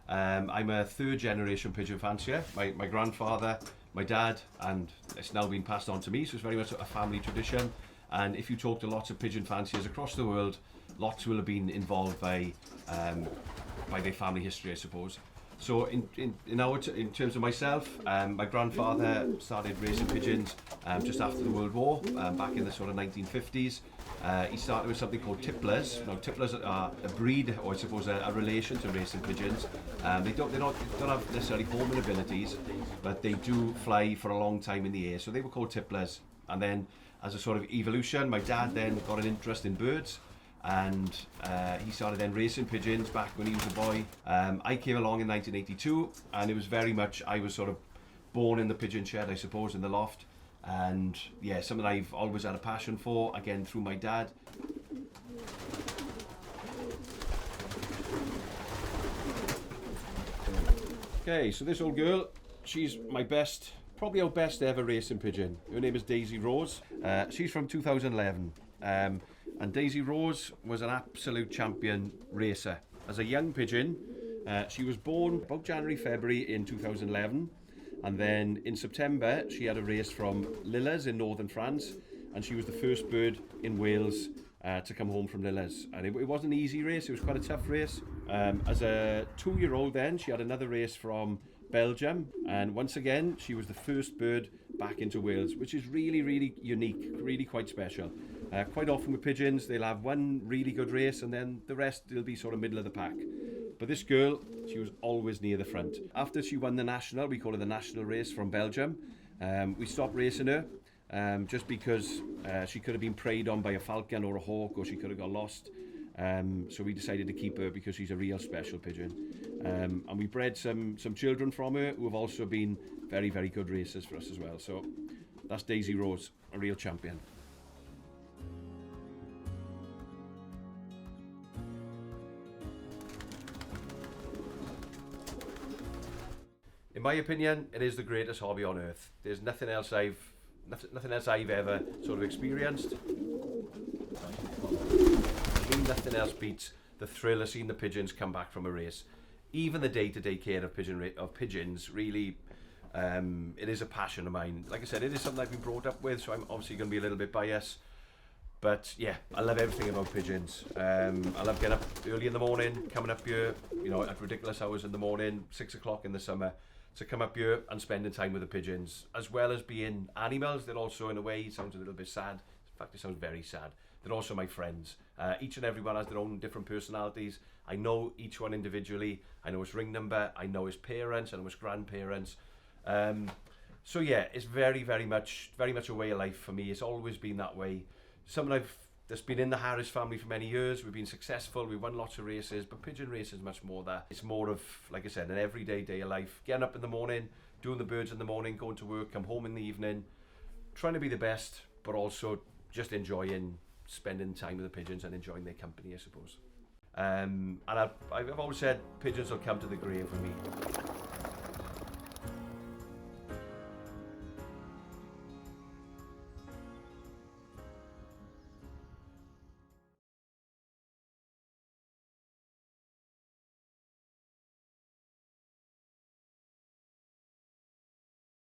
I'm a third generation pigeon fancier. My grandfather, my dad, and it's now been passed on to me, so it's very much a family tradition. And if you talk to lots of pigeon fanciers across the world, lots will have been involved by their family history, I suppose. So in terms of myself, my grandfather started racing pigeons just after the World War, back in the sort of 1950s. He started with something called tipplers. Now, tipplers are a breed, or I suppose a relation to racing pigeons. They don't have necessarily homing abilities, but they do fly for a long time in the air. So they were called tipplers. And then, as a sort of evolution, my dad then got an interest in birds, and he started then racing pigeons back when he was a boy. I came along in 1982, and it was very much, I was sort of born in the pigeon shed, I suppose, in the loft. And yeah, something I've always had a passion for, again through my dad. Okay, so this old girl, she's my best, probably our best ever racing pigeon. Her name is Daisy Rose. She's from 2011. And Daisy Rose was an absolute champion racer. As a young pigeon, she was born about January, February in 2011. And then in September, she had a race from Lillers in northern France, and she was the first bird in Wales to come home from Lillers. And it wasn't an easy race, it was quite a tough race. As a 2-year-old then, she had another race from Belgium, and once again, she was the first bird back into Wales, which is really, really unique, really quite special. Quite often with pigeons, they'll have one really good race, and then the rest, they'll be sort of middle of the pack. But this girl, she was always near the front. After she won the national, we call it the national race from Belgium, we stopped racing her just because she could have been preyed on by a falcon or a hawk, or she could have got lost. So we decided to keep her because she's a real special pigeon. And we bred some children from her who have also been very, very good racers for us as well. So that's Daisy Rose, a real champion. In my opinion, it is the greatest hobby on earth. There's nothing else I've ever sort of experienced. Nothing else beats the thrill of seeing the pigeons come back from a race. Even the day-to-day care of pigeons, really, it is a passion of mine. Like I said, it is something I've been brought up with, so I'm obviously going to be a little bit biased. But yeah, I love everything about pigeons. I love getting up early in the morning, coming up here, at ridiculous hours in the morning, 6 o'clock in the summer, to come up here and spending time with the pigeons. As well as being animals, they're also, in a way, it sounds a little bit sad. In fact, it sounds very sad. They're also my friends. Each and every one has their own different personalities. I know each one individually. I know his ring number. I know his parents. I know his grandparents. So yeah, it's very, very much a way of life for me. It's always been that way. Something that's been in the Harris family for many years. We've been successful. We've won lots of races, but pigeon racing is much more that. It's more of, like I said, an everyday day of life. Getting up in the morning, doing the birds in the morning, going to work, come home in the evening, trying to be the best, but also just enjoying spending time with the pigeons and enjoying their company, I suppose. And I've always said pigeons will come to the grave with me.